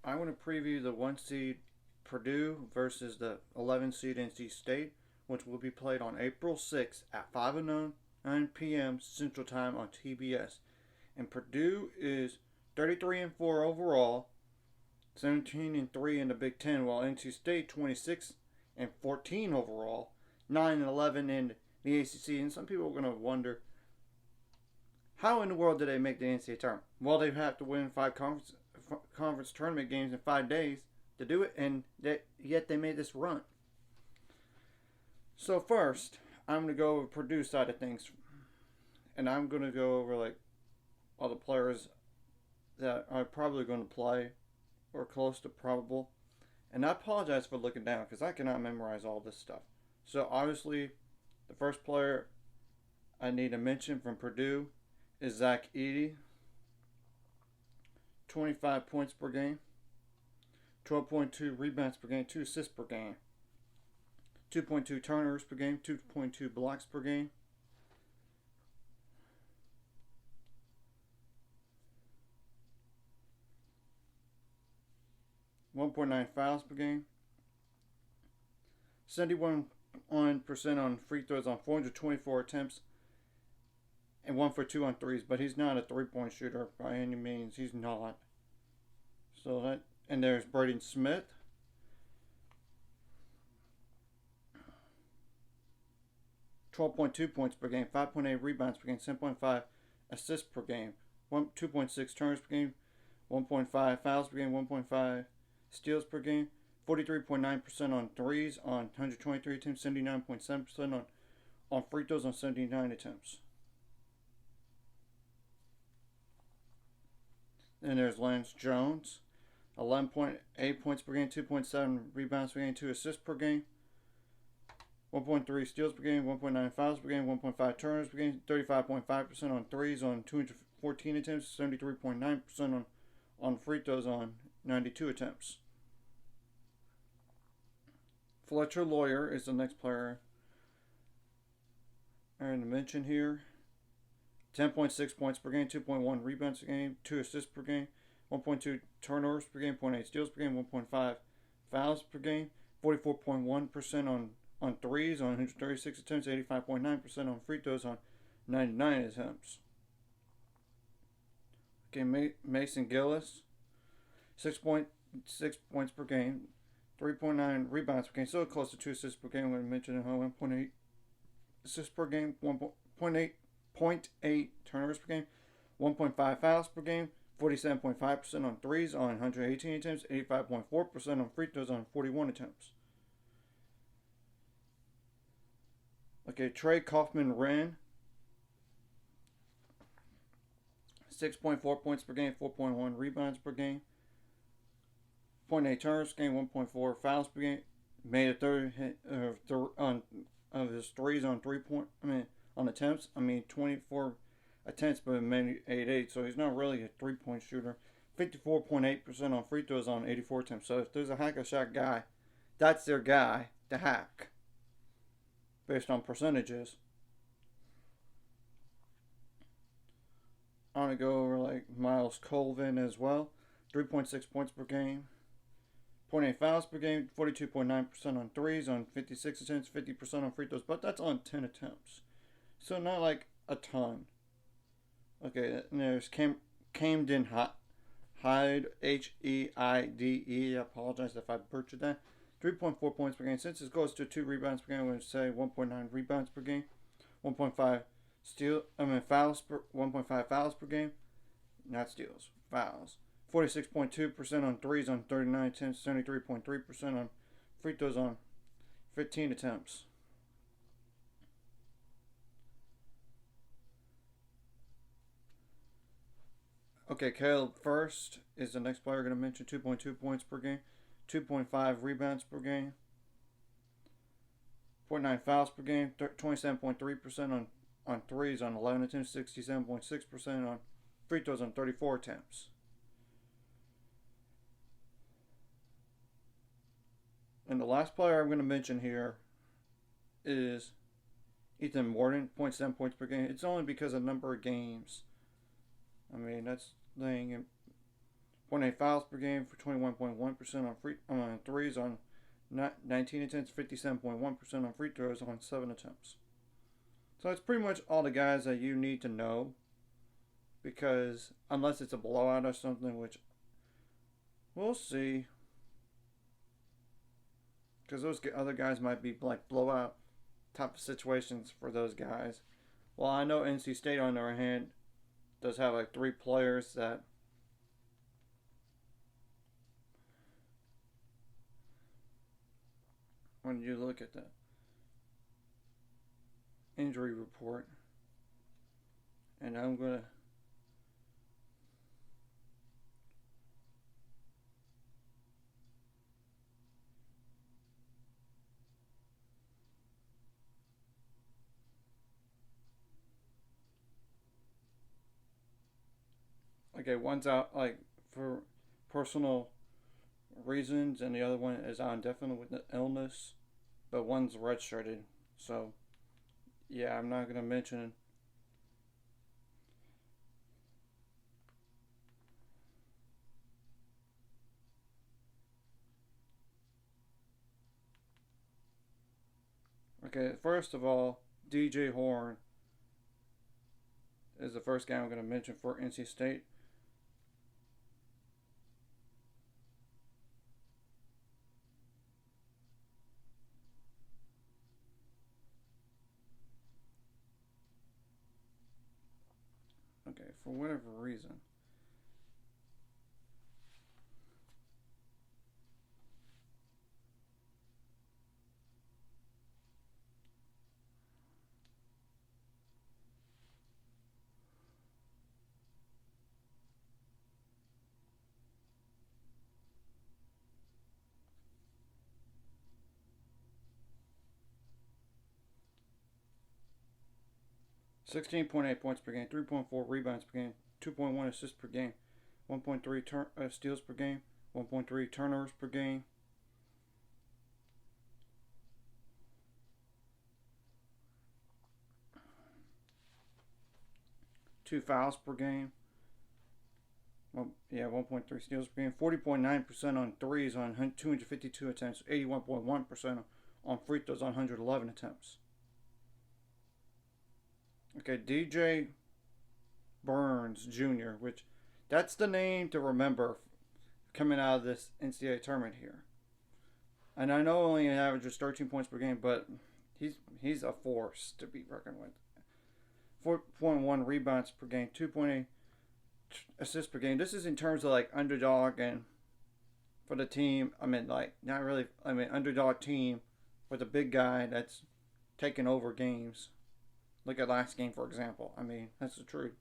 I want to preview the 1 seed Purdue versus the 11 seed NC State, which will be played on April 6th at 5:09 p.m. Central Time on TBS. And Purdue is 33-4 overall, 17-3 in the Big Ten, while NC State 26-14 overall, 9-11 in the ACC. And some people are going to wonder, how in the world did they make the NCAA tournament? Well, they have to win five conference tournament games in 5 days to do it, and yet they made this run. So first, I'm going to go over Purdue side of things, and I'm going to go over like all the players that are probably going to play or close to probable. And I apologize for looking down because I cannot memorize all this stuff. So obviously, the first player I need to mention from Purdue is Zach Edey. 25 points per game, 12.2 rebounds per game, 2 assists per game, 2.2 turnovers per game, 2.2 blocks per game. .9 fouls per game, 71% on free throws on 424 attempts, and 1 for 2 on threes. But he's not a 3-point shooter by any means. He's not. So that, and there's Braden Smith. 12.2 points per game, 5.8 rebounds per game, 7.5 assists per game, 2.6 turns per game, 1.5 fouls per game, 1.5 steals per game, 43.9% on threes on 123 attempts, 79.7% on free throws on 79 attempts. Then there's Lance Jones, 11.8 points per game, 2.7 rebounds per game, 2 assists per game, 1.3 steals per game, 1.9 fouls per game, 1.5 turnovers per game, 35.5% on threes on 214 attempts, 73.9% on free throws on 92 attempts. Fletcher Lawyer is the next player I'm going to mention here. 10.6 points per game, 2.1 rebounds per game, 2 assists per game, 1.2 turnovers per game, 0.8 steals per game, 1.5 fouls per game, 44.1% on threes on 136 attempts, 85.9% on free throws on 99 attempts. Okay, Mason Gillis, 6.6 points per game, 3.9 rebounds per game, so close to 2 assists per game. I'm going to mention 1.8 assists per game, 1.8 turnovers per game, 1.5 fouls per game, 47.5% on threes on 118 attempts, 85.4% on free throws on 41 attempts. Okay, Trey Kaufman-Renn, 6.4 points per game, 4.1 rebounds per game, 0.8 turnovers per game, 1.4 fouls per game. Made a third hit of his threes on on attempts. 24 attempts, but made 8-8. So he's not really a 3-point shooter. 54.8% on free throws on 84 attempts. So if there's a hack a shot guy, that's their guy to hack based on percentages. I want to go over like Miles Colvin as well. 3.6 points per game, 0.8 fouls per game, 42.9% on threes on 56 attempts, 50% on free throws, but that's on 10 attempts. So not like a ton. Okay, and there's Camden Hyde, Heide. I apologize if I butchered that. 3.4 points per game. Since this goes to 2 rebounds per game, I'm going to say 1.9 rebounds per game, 1.5 fouls per 1.5 fouls per game, not steals, fouls. 46.2% on threes on 39 attempts, 73.3% on free throws on 15 attempts. Okay, Caleb First is the next player I'm going to mention. 2.2 points per game, 2.5 rebounds per game, 0.9 fouls per game, 27.3% on threes on 11 attempts, 67.6% on free throws on 34 attempts. And the last player I'm going to mention here is Ethan Morton, 0.7 points per game. It's only because of number of games. That's the thing. .8 fouls per game for 21.1% on threes on 19 attempts, 57.1% on free throws on 7 attempts. So it's pretty much all the guys that you need to know, because unless it's a blowout or something, which we'll see, because those other guys might be like blowout type of situations for those guys. Well, I know NC State on the other hand does have like 3 players that when you look at the injury report, and I'm gonna okay, one's out like for personal reasons, and the other one is out indefinitely with the illness, but one's redshirted. So yeah, I'm not gonna mention. Okay, first of all, DJ Horn is the first guy I'm going to mention for NC State. Okay, for whatever reason. .8 points per game, 3.4 rebounds per game, 2.1 assists per game, 1.3 steals per game, 1.3 turnovers per game. 2 fouls per game. 1.3 steals per game. 40.9% on threes on 252 attempts. 81.1% on free throws on 111 attempts. Okay, DJ Burns Jr., which that's the name to remember coming out of this NCAA tournament here. And I know only averages 13 points per game, but he's a force to be reckoned with. 4.1 rebounds per game, 2.8 assists per game. This is in terms of like underdog and for the team. I mean, like not really. I mean, underdog team with a big guy that's taking over games. Look at last game, for example. I mean, that's the truth.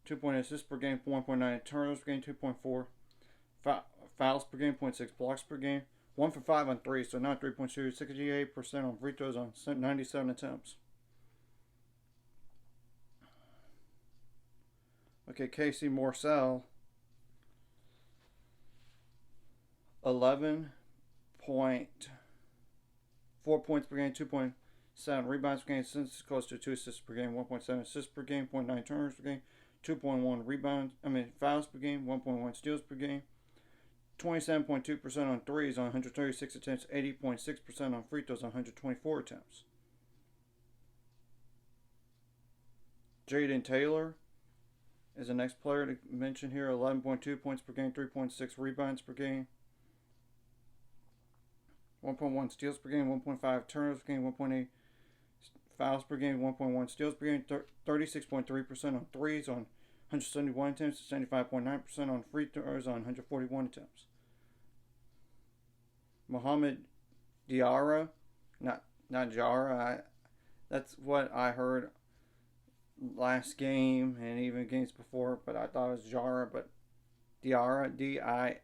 2.8 assists per game, 1.9 turnovers per game, 2.4 fouls per game, 0.6 blocks per game. 1 for 5 on threes, so not 3.2. 68% on free throws on 97 attempts. Okay, Casey Morsell, 11.4 points per game, 2.7 rebounds per game, since close to 2 assists per game, 1.7 assists per game, 0.9 turnovers per game, 2.1 fouls per game, 1.1 steals per game, 27.2% on threes on 136 attempts, 80.6% on free throws on 124 attempts. Jaden Taylor is the next player to mention here. 11.2 points per game, 3.6 rebounds per game, 1.1 steals per game, 1.5 turnovers per game, 1.8 fouls per game, 1.1 steals per game, 36.3% on threes on 171 attempts, 75.9% on free throws on 141 attempts. Mohamed Diarra, not Jara. That's what I heard last game and even games before, but I thought it was Jara, but Diarra, Diarra.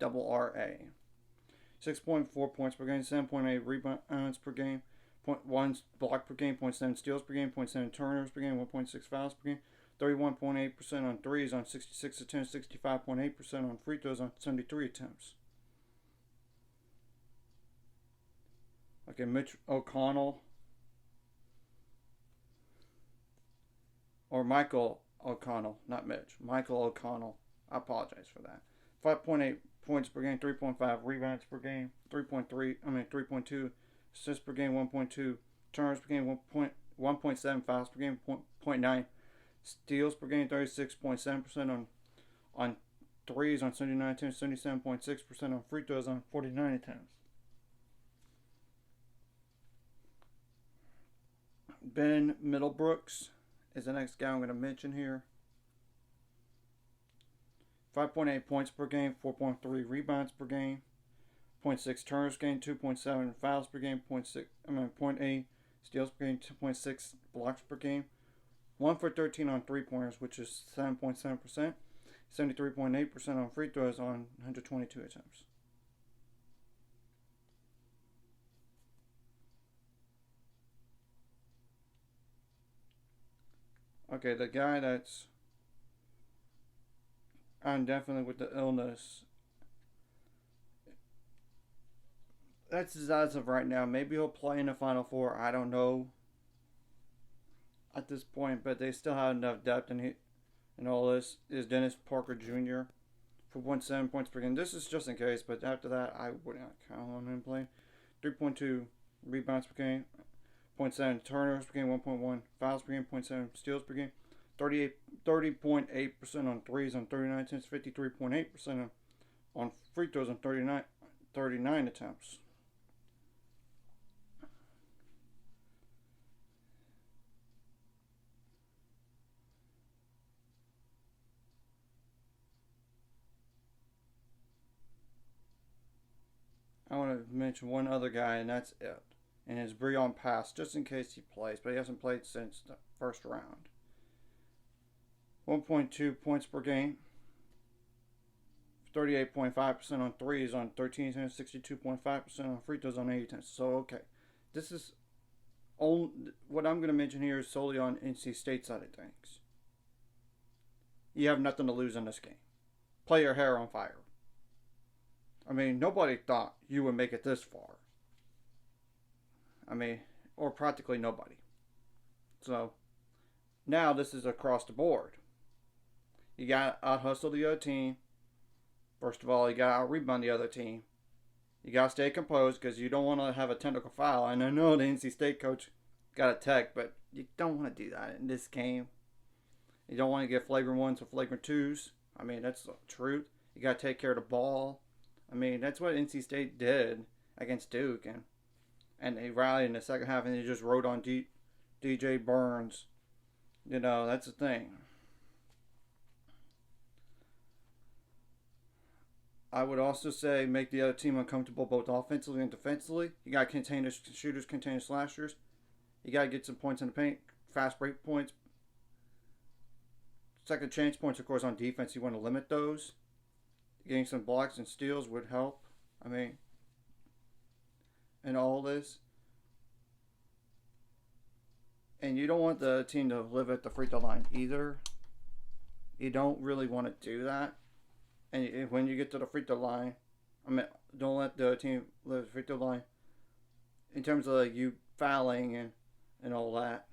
6.4 points per game, 7.8 rebounds per game, 0.1 block per game, 0.7 steals per game, 0.7 turnovers per game, 1.6 fouls per game, 31.8% on threes on 66 attempts, 65.8% on free throws on 73 attempts. Okay, Mitch O'Connell, or Michael O'Connell, not Mitch. Michael O'Connell, I apologize for that. 5.8 points per game, 3.5 rebounds per game, 3.2 assists per game, 1.2 turnovers per game, 1.7 fouls per game, 0.9 steals per game, 36.7% on threes on 79 attempts, 77.6% on free throws on 49 attempts. Ben Middlebrooks is the next guy I'm going to mention here. 5.8 points per game, 4.3 rebounds per game, 0.6 turnovers per game, 2.7 fouls per game, 0.8 steals per game, 2.6 blocks per game, 1 for 13 on three-pointers, which is 7.7%, 73.8% on free throws on 122 attempts. Okay, the guy that's definitely with the illness. That's as of right now. Maybe he'll play in the Final Four. I don't know at this point, but they still have enough depth and all this. Is Dennis Parker Jr. for 1.7 points per game. This is just in case, but after that, I would not count on him playing. 3.2 rebounds per game, 0.7 turnovers per game, 1.1 fouls per game, 0.7 steals per game, 30.8% on threes on 39 attempts, 53.8% on free throws on 39 attempts. I want to mention one other guy, and that's it. And it's Breon Pass, just in case he plays, but he hasn't played since the first round. 1.2 points per game, 38.5% on threes on 13 attempts, 62.5% on free throws on 8 attempts. So, okay. This is what I'm going to mention here is solely on NC State side of things. You have nothing to lose in this game. Play your hair on fire. I mean, nobody thought you would make it this far. I mean, or practically nobody. So, now this is across the board. You got to out-hustle the other team. First of all, you got to out-rebound the other team. You got to stay composed because you don't want to have a technical foul. And I know the NC State coach got a tech, but you don't want to do that in this game. You don't want to get flagrant ones or flagrant twos. I mean, that's the truth. You got to take care of the ball. I mean, that's what NC State did against Duke. And they rallied in the second half and they just rode on DJ Burns. You know, that's the thing. I would also say make the other team uncomfortable both offensively and defensively. You got to contain the shooters, contain the slashers. You got to get some points in the paint, fast break points. Second chance points, of course, on defense. You want to limit those. Getting some blocks and steals would help. I mean, and all this. And you don't want the team to live at the free throw line either. You don't really want to do that. And when you get to the free throw line, I mean, don't let the team live at the free throw line. In terms of like you fouling and all that,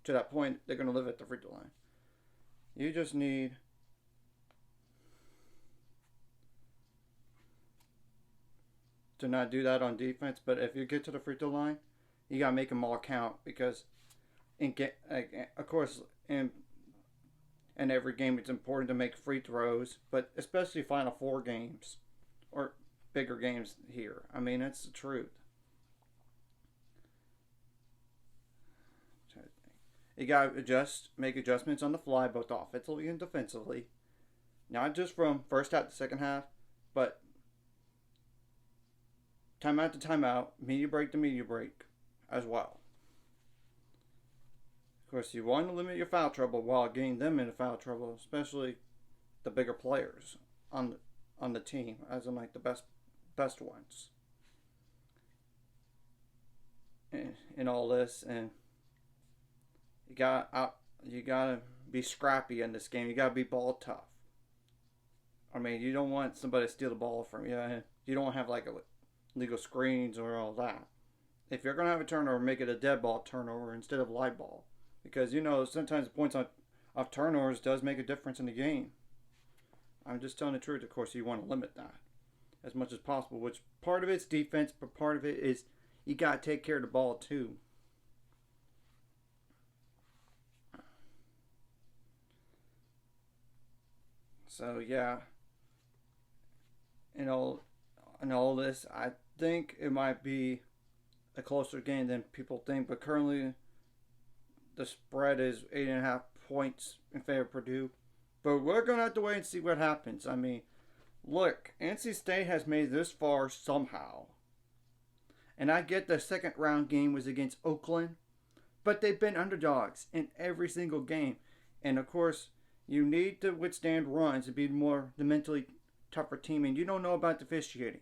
to that point, they're going to live at the free throw line. You just need to not do that on defense. But if you get to the free throw line, you got to make them all count because, of course, in every game it's important to make free throws, but especially Final Four games or bigger games here. I mean, that's the truth. You got to make adjustments on the fly, both offensively and defensively. Not just from first half to second half, but timeout to timeout, media break to media break as well. Of course, you want to limit your foul trouble while getting them into foul trouble, especially the bigger players on the team, as in like the best ones. In all this, and you gotta be scrappy in this game. You gotta be ball tough. I mean, you don't want somebody to steal the ball from you. You don't have like illegal screens or all that. If you're gonna have a turnover, make it a dead ball turnover instead of live ball, because you know sometimes the points off turnovers does make a difference in the game. I'm just telling the truth. Of course, you want to limit that as much as possible, which part of it's defense, but part of it is you got to take care of the ball too. So yeah, in all this, I think it might be a closer game than people think. But currently, the spread is 8.5 points in favor of Purdue. But we're gonna have to wait and see what happens. I mean, look, NC State has made this far somehow, and I get the second round game was against Oakland, but they've been underdogs in every single game, and of course, you need to withstand runs and be the mentally tougher team, and you don't know about the officiating.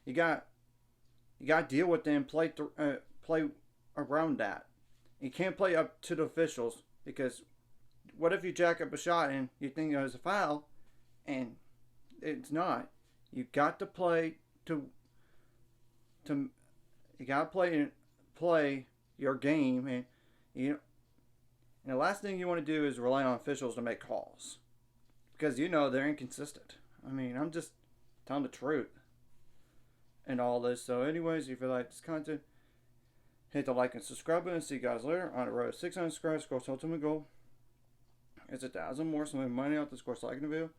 You got to deal with them, play around that. You can't play up to the officials because what if you jack up a shot and you think it was a foul, and it's not. You got to play you got to play your game, and and the last thing you want to do is rely on officials to make calls because they're inconsistent. I mean, I'm just telling the truth and all this. So anyways, if you like this content, hit the like and subscribe button. See you guys later. On the road to 600 subscribers, course ultimate goal. It's 1,000 more, so we have money out this course. Liking the video,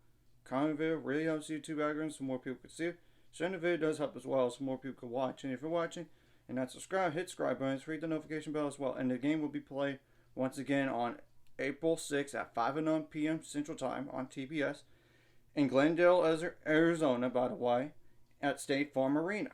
comment the video, really helps YouTube algorithm so more people can see it. Sharing the video does help as well, so more people can watch. And if you're watching and not subscribed, hit subscribe button, hit the notification bell as well. And the game will be played once again on April 6th at 5:09 p.m. Central Time on TBS in Glendale, Arizona, by the way, at State Farm Arena.